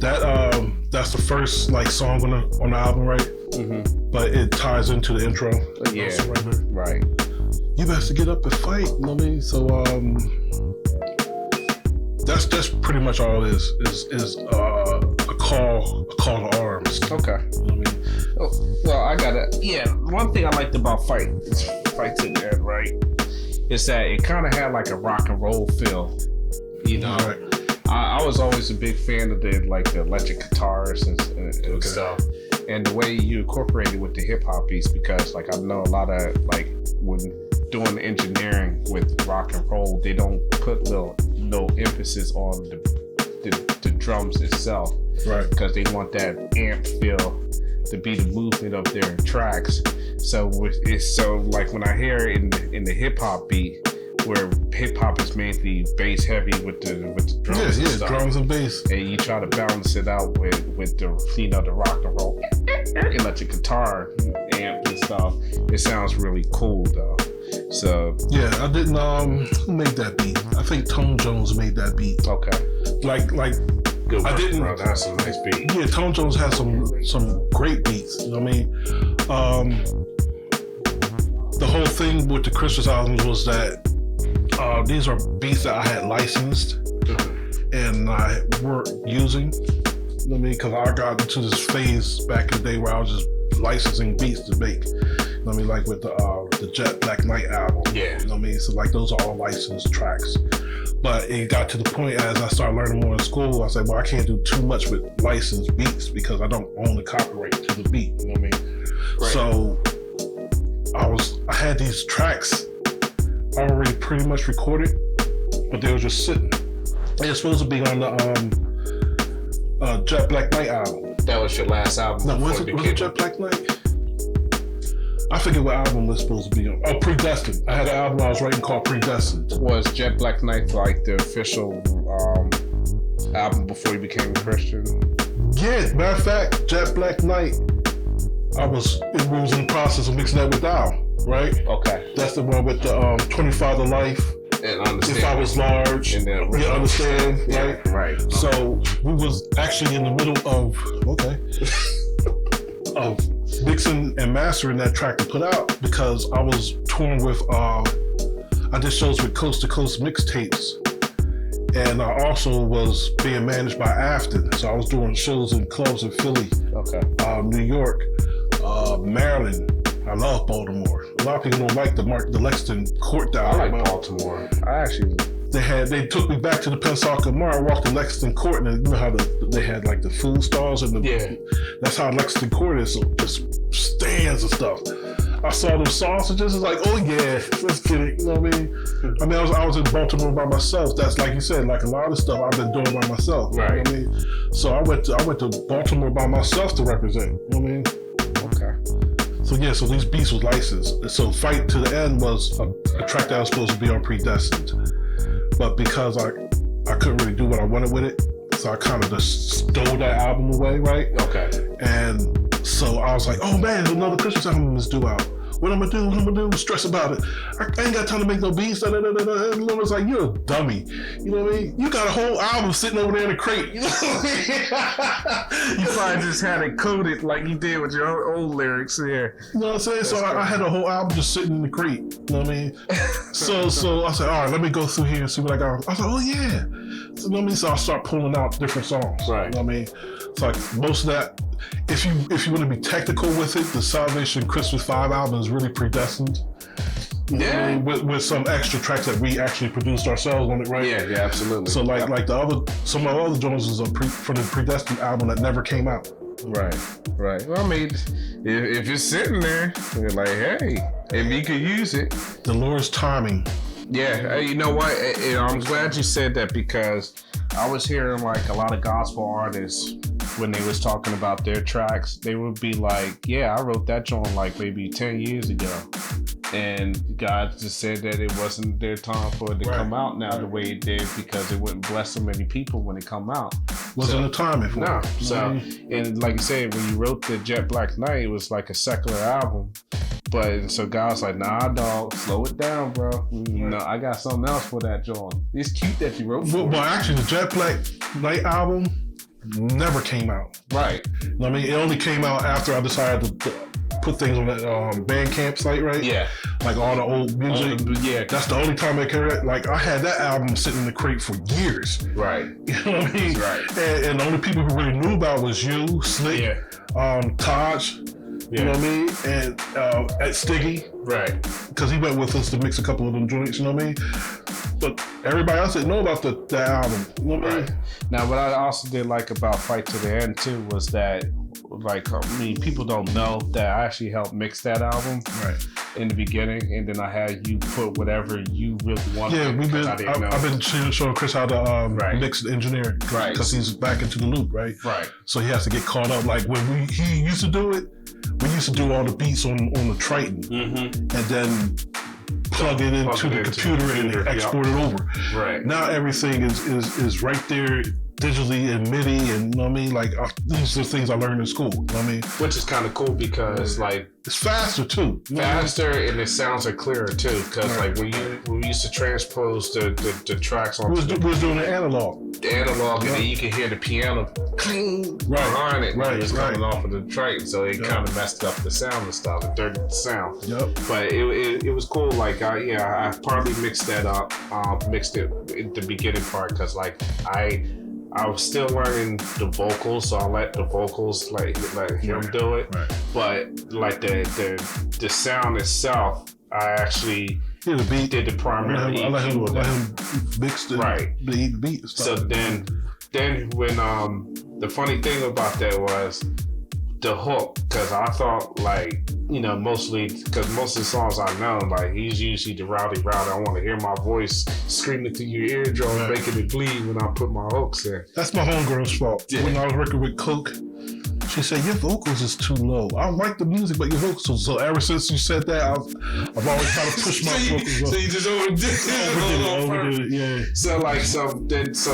That's the first like song on the album, right? Mm-hmm. But it ties into the intro. Yeah, right. You best get up and fight. You know what I mean? So that's pretty much all it is a call to arms. Okay. You know what I mean? Well, I gotta. Yeah, one thing I liked about Fight in there, right, is that it kind of had like a rock and roll feel. You know, right. I was always a big fan of the electric guitars and stuff, and the way you incorporated with the hip hop beats, because like I know a lot of like when doing engineering with rock and roll, they don't put no emphasis on the drums itself, right? Because they want that amp feel to be the movement of their tracks. So like when I hear it in the hip hop beat, where hip hop is mainly bass heavy with the drums and stuff, drums and bass, and you try to balance it out with the the rock and roll electric guitar amp and stuff. It sounds really cool though. So yeah, I didn't who made that beat? I think Tone Jones made that beat. Okay. Like good work, I didn't. Bro. That's some nice beat. Yeah, Tone Jones has some great beats. You know what I mean? The whole thing with the Christmas albums was that these are beats that I had licensed and I weren't using. You know what I mean? Because I got into this phase back in the day where I was just licensing beats to make. You know what I mean? Like with the Jet Black Knight album. Yeah. You know what I mean? So like those are all licensed tracks. But it got to the point as I started learning more in school, I said, well, I can't do too much with licensed beats because I don't own the copyright to the beat. You know what I mean? Right. So I had these tracks already pretty much recorded, but they were just sitting. They're supposed to be on the Jet Black Knight album. That was your last album? No, was it Jet Black Knight? I forget what album was supposed to be on. Oh, Predestined. I had an album I was writing called Predestined. Was Jet Black Knight like the official album before you became a Christian? Yeah, matter of fact, Jet Black Knight, we was in the process of mixing that with Dow, right? Okay. That's the one with the 25 to Life. And Understand. If I Was Large. And then you understand, right? Yeah, right. So we was actually in the middle of, of mixing and mastering that track to put out because I was touring with, I did shows with Coast to Coast Mixtapes. And I also was being managed by Afton. So I was doing shows in clubs in Philly, New York, Maryland. I love Baltimore. A lot of people don't like the Lexington Court down. I like Baltimore. They took me back to the Pensacola Mall. I walked to Lexington Court, and you know how they had like the food stalls and that's how Lexington Court is. So just stands and stuff. I saw those sausages. It's like, oh yeah, let's get it. You know what I mean? I was in Baltimore by myself. That's like you said, like a lot of stuff I've been doing by myself. Right. You know what I mean? So I went to Baltimore by myself to represent. You know what I mean? Okay. So yeah, so these beats was licensed. So Fight to the End was a track that was supposed to be on Predestined. But because I couldn't really do what I wanted with it, so I kind of just stole that album away, right? Okay. And so I was like, oh man, there's another Christmas album that's due out. What I'm gonna do? Stress about it. I ain't got time to make no beats. And Lauren's like, you're a dummy. You know what I mean? You got a whole album sitting over there in a crate. You know what I mean? You probably just had it coded like you did with your old lyrics here. You know what I'm saying? So I had a whole album just sitting in the crate. You know what I mean? So I said, all right, let me go through here and see what I got. I was like, oh yeah. So, you know what I mean? So I start pulling out different songs. Right. You know what I mean? It's like most of that. If you want to be technical with it, the Salvation Christmas 5 album is really predestined. Yeah. I mean, with some extra tracks that we actually produced ourselves on it, right? Yeah, absolutely. So like some of the other Joneses are from the Predestined album that never came out. Right. Well, I mean, if it's sitting there, you're like, hey, if you could use it. The Lord's timing. Yeah, you know what? I'm glad you said that because I was hearing like a lot of gospel artists when they was talking about their tracks, they would be like, yeah, I wrote that joint like maybe 10 years ago. And God just said that it wasn't their time for it to come out now the way it did because it wouldn't bless so many people when it come out. Wasn't the timing for it. No. So, and like you said, when you wrote the Jet Black Knight, it was like a secular album. But so God's like, nah, dog, slow it down, bro. No, I got something else for that joint. It's cute that you wrote for it. Well, actually, the Jet Black Knight album, never came out. Right. You know what I mean? It only came out after I decided to put things on that Bandcamp site, right? Yeah. Like all the old music. Yeah. That's the only time I could. Like I had that album sitting in the crate for years. Right. You know what I mean? Right. And the only people who really knew about was you, Slick, Taj. You know what I mean? And at Stiggy. Right. Because he went with us to mix a couple of them joints, you know what I mean? But everybody else didn't know about the album. You know what I mean? Now, what I also did like about Fight to the End, too, was that, like, I mean, people don't know that I actually helped mix that album in the beginning, and then I had you put whatever you really wanted. Yeah, I've been showing Chris how to mix the engineering. Right. Because he's back into the loop, right? Right. So he has to get caught up. Like when he used to do it, we used to do all the beats on the Triton, and then plug it into the computer and export it over. Right. Now everything is right there digitally and MIDI, and you know what I mean? Like these are things I learned in school. You know what I mean? Which is kind of cool because like it's faster too. You know faster and the sounds are clearer too. Because like when we used to transpose the tracks on, we was doing the analog. And then you can hear the piano cling behind it. Right. It was coming off of the Triton, so it kind of messed up the sound and stuff, and dirtied the sound. Yep. But it was cool. Like I partly mixed that up. Mixed it in the beginning part because like I was still learning the vocals, so I let the vocals let him do it. Right. But like the sound itself, I actually did the primary EQ. I let him mix the beat and stuff. So then when the funny thing about that was the hook, because I thought like, you know, mostly because most of the songs I know, like he's usually the rowdy. I want to hear my voice screaming through your eardrum, making it bleed when I put my hooks in. That's my homegirl's fault. Yeah. When I was working with Coke, she said, your vocals is too low. I like the music, but your vocals. So ever since you said that, I've always tried to push my vocals up. So you just overdid it. Yeah. So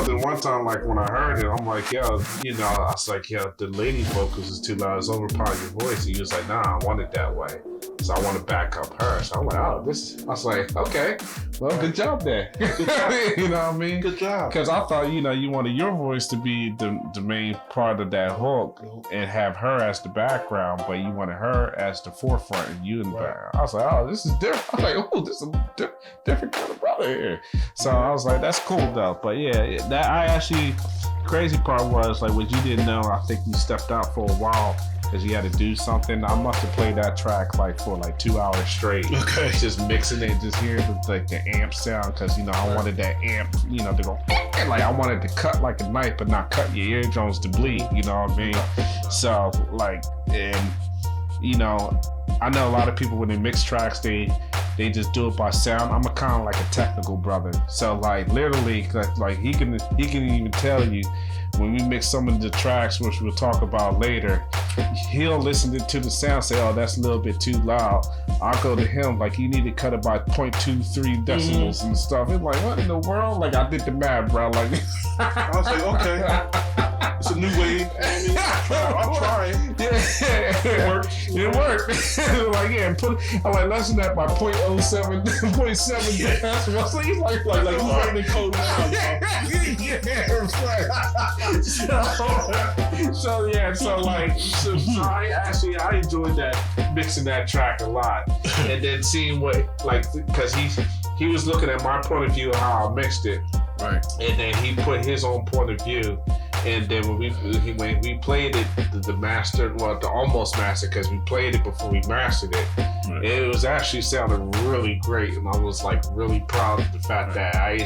then one time, like when I heard it, I'm like, yo, you know, I was like, yo, the lady vocals is too loud. It's overpowering your voice. And he was like, nah, I want it that way. So I want to back up her. So I'm like, I was like, okay, well, good job there. You know what I mean? Good job. Because I thought, you know, you wanted your voice to be the main part of that hook and have her as the background, but you wanted her as the forefront and you in the background. I was like, oh, this is different. I was like, oh, this is a different kind of brother here. So I was like, that's cool though. But yeah, crazy part was like what you didn't know. I think you stepped out for a while because you had to do something. I must have played that track like for like 2 hours straight. Okay. Just mixing it, just hearing the amp sound because, you know, I wanted that amp, you know, to go like I wanted to cut like a knife but not cut your eardrums to bleed, you know what I mean? So like, and you know, I know a lot of people when they mix tracks, they just do it by sound. I'm a kind of like a technical brother. So like literally like he can even tell you when we mix some of the tracks, which we'll talk about later, he'll listen to the sound, say, oh, that's a little bit too loud. I'll go to him, like, you need to cut it by 0.23 decibels and stuff. He's like, what in the world? Like, I did the math, bro. Like, I was like, okay. It's a new way. I'll try it. Yeah. It works. It worked. Like, yeah, I'm like, lessen that by 0.07, 0.7 decibels. So he's like, learning code now. So I enjoyed that, mixing that track a lot, and then seeing what, like, because he was looking at my point of view of how I mixed it, right, and then he put his own point of view, and then when we played it, the master, well, the almost master, because we played it before we mastered it, right, it was actually sounding really great, and I was like really proud of the fact that I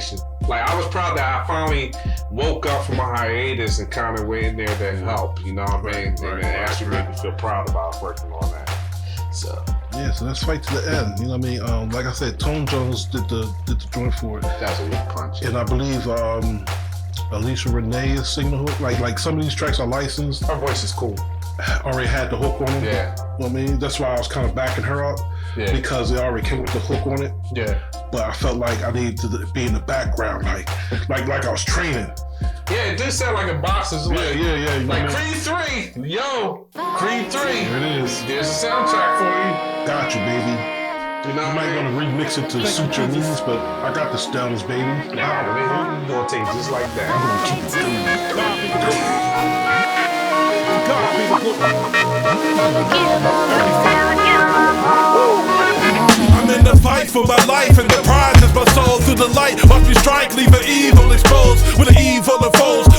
was proud that I finally woke up from my hiatus and kind of went in there to help, you know what I mean? And it actually made me feel proud about working on that. So yeah, so let's fight to the end. You know what I mean? Like I said, Tone Jones did the joint for it. That's a weak punch. And I believe Alicia Renee is singing the hook. Like some of these tracks are licensed. Her voice is cool. Already had the hook on them. Yeah. You know what I mean? That's why I was kind of backing her up. Yeah. Because they already came with the hook on it. Yeah. But I felt like I needed to be in the background, like I was training. Yeah, it did sound like a box. It's like, yeah. Like Creed 3. Yo, Creed 3. There it is. There's a soundtrack for you. Got you, baby. You know You might want to remix it to suit your needs, but I got this down, baby. Nah, man, you gonna take just like that. I'm in the fight for my life, and the prize is my soul through the light. Watch me strike, leave an evil exposed. With an evil of foes,